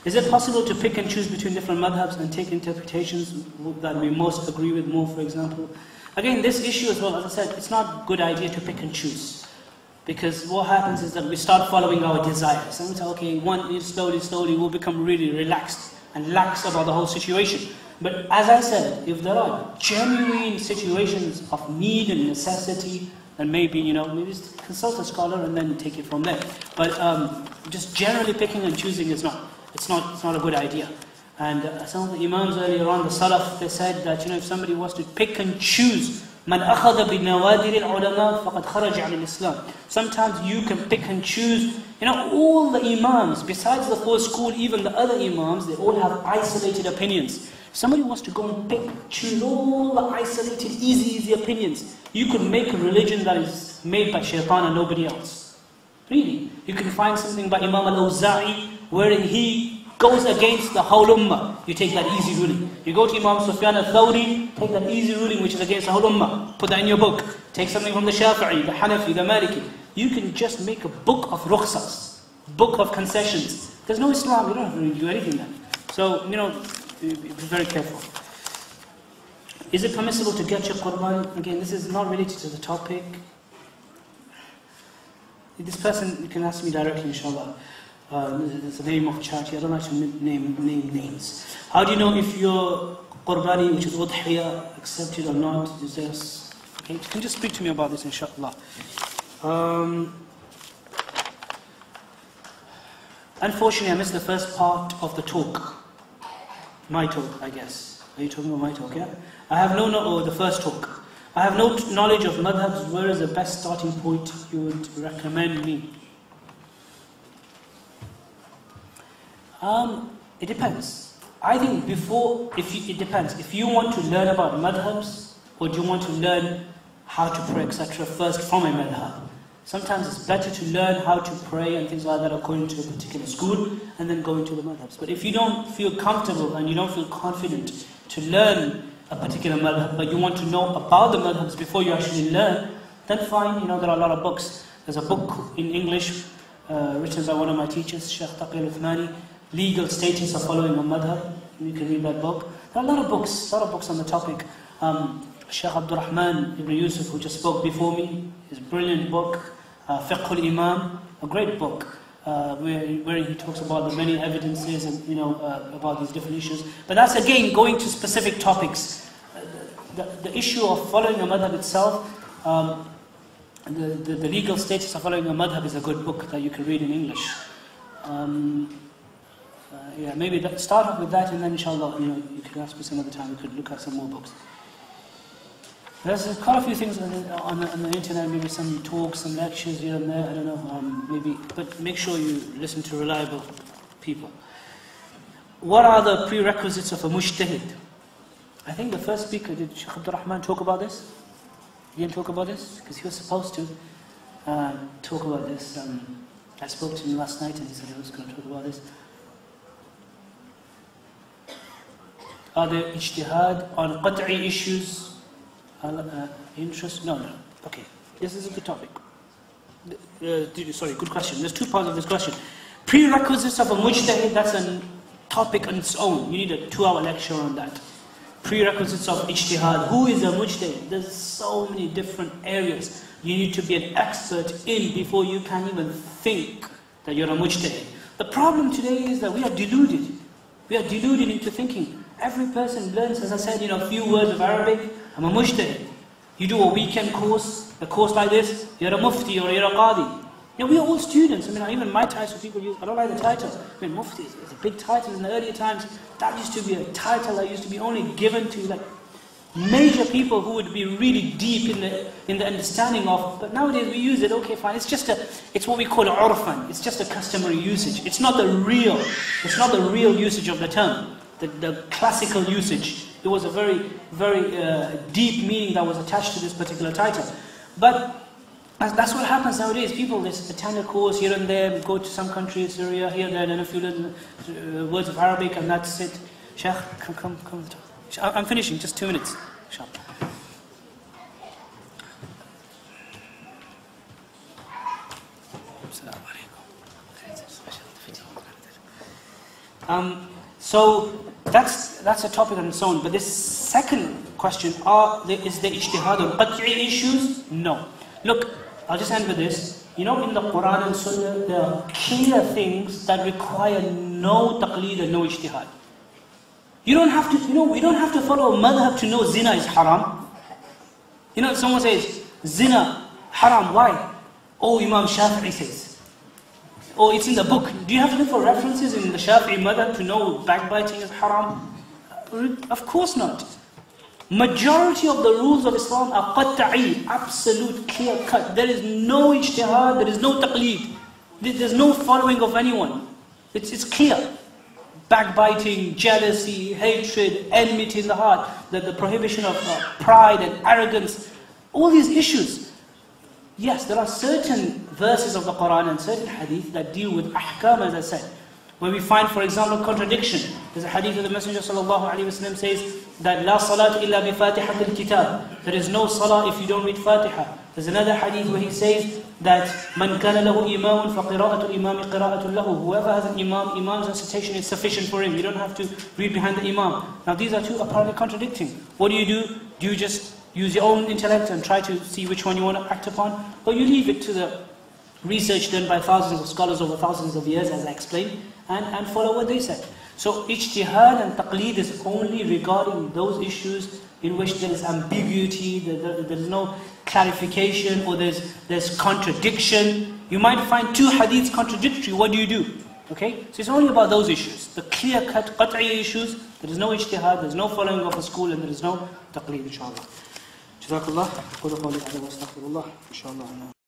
Is it possible to pick and choose between different madhabs and take interpretations that we most agree with more, for example? Again, this issue as well, as I said, it's not a good idea to pick and choose. Because what happens is that we start following our desires. And we say, okay, slowly, we'll become really relaxed and lax about the whole situation. But as I said, if there are genuine situations of need and necessity, then maybe, maybe just consult a scholar and then take it from there. But just generally picking and choosing is not a good idea. And some of the imams earlier on, the Salaf, they said that, if somebody was to pick and choose, مَنْ أَخَذَ بِنَوَادِرِ الْعُلَمَاءِ فَقَدْ خَرَجَ عَنِ الْإِسْلَامِ. Sometimes you can pick and choose, all the imams, besides the fourth school, even the other imams, they all have isolated opinions. If somebody wants to go and pick, choose all the isolated, easy opinions, you could make a religion that is made by shaitan and nobody else. Really. You can find something by Imam al-Awza'i, wherein he goes against the whole ummah. You take that easy ruling. You go to Imam Sufyan al-Thawri, take that easy ruling which is against the whole ummah. Put that in your book. Take something from the Shafi'i, the Hanafi, the Maliki. You can just make a book of rukhsas, book of concessions. There's no Islam, you don't have to really do anything then. So, be very careful. Is it permissible to get your qurban? Again, this is not related to the topic. This person, you can ask me directly, inshallah. There's a name of charity. I don't like to name names. How do you know if your qurbani, which is udhiyah, accepted or not? Okay, you can just speak to me about this, inshallah. Unfortunately, I missed the first part of the talk. My talk, I guess. Are you talking about my talk, yeah? I have the first talk. I have no knowledge of madhabs. Where is the best starting point you would recommend me? It depends. I think it depends. If you want to learn about madhabs, or do you want to learn how to pray, etc., first from a madhab? Sometimes it's better to learn how to pray and things like that according to a particular school, and then go into the madhabs. But if you don't feel comfortable and you don't feel confident to learn a particular madhab, but you want to know about the madhabs before you actually learn, then fine, there are a lot of books. There's a book in English written by one of my teachers, Sheikh Taqi al-Uthmani, Legal Status of Following a Madhab. You can read that book. There are a lot of books on the topic. Sheikh Abdul Rahman Ibn Yusuf, who just spoke before me, his brilliant book, Fiqh al-Imam, a great book, where he talks about the many evidences and about these different issues. But that's again going to specific topics. The issue of following a madhab itself, the legal status of following a madhab is a good book that you can read in English. Maybe start off with that, and then inshallah, you could ask me some other time. We could look at some more books. There's quite a few things on the internet, maybe some talks, some lectures here and there, I don't know, but make sure you listen to reliable people. What are the prerequisites of a mujtahid? I think the first speaker, did Sheikh Abdul Rahman talk about this? He didn't talk about this? Because he was supposed to talk about this. I spoke to him last night and he said he was going to talk about this. Are there ijtihad on qat'i issues? Interest? No. Okay, this isn't the topic. Sorry, good question. There's two parts of this question. Prerequisites of a mujtahid, that's a topic on its own. You need a 2-hour lecture on that. Prerequisites of ijtihad. Who is a mujtahid? There's so many different areas you need to be an expert in before you can even think that you're a mujtahid. The problem today is that we are deluded. We are deluded into thinking. Every person learns, as I said, a few words of Arabic. I'm a mujtahid. You do a weekend course, a course like this, you're a mufti or you're a qadi. We are all students. Even my title, people use, I don't like the title. Mufti is a big title. In the earlier times, that used to be a title that used to be only given to major people who would be really deep in the understanding of. But nowadays we use it. Okay, fine. It's what we call urfan. It's just a customary usage. It's not the real usage of the term. The classical usage. It was a very, very deep meaning that was attached to this particular title. But that's what happens nowadays. People just attend a course here and there, go to some country, Syria, here, there, and a few words of Arabic, and that's it. Sheikh, come. I'm finishing, just 2 minutes. Inshallah. Assalamu alaikum. So that's a topic on its own. But this second question, is there ijtihad on qat'i issues? No. Look, I'll just end with this. You know, in the Quran and Sunnah, there are clear things that require no taqleed and no ijtihad. You don't have to, we don't have to follow a madhab to know zina is haram. Someone says, zina, haram, why? Oh, Imam Shafi'i says. Oh, it's in the book. Do you have to look for references in the Shafi'i madhab to know backbiting is haram? Of course not. Majority of the rules of Islam are qat'i, absolute, clear cut. There is no ijtihad, there is no taqleed. There's no following of anyone. It's clear. Backbiting, jealousy, hatred, enmity in the heart, the prohibition of pride and arrogance, all these issues. Yes, there are certain verses of the Quran and certain hadith that deal with ahkam, as I said. When we find, for example, contradiction. There's a hadith of the Messenger ﷺ says that La salat illa bi fatihatil kitab. There is no salah if you don't read Fatiha. There's another hadith where he says that Man kana lahu imamun fa qira'atul imami qira'atul lahu. Whoever has an imam's recitation is sufficient for him. You don't have to read behind the imam. Now these are two apparently contradicting. What do? Do you just use your own intellect and try to see which one you want to act upon? Or you leave it to the research done by thousands of scholars over thousands of years, as I explained, and follow what they said. So ijtihad and taqleed is only regarding those issues in which there is ambiguity, there is no clarification, or there's contradiction. You might find two hadiths contradictory. What do? Okay? So it's only about those issues. The clear-cut, qat'i issues, there is no ijtihad, there is no following of a school, and there is no taqleed, inshallah. Jazakallah.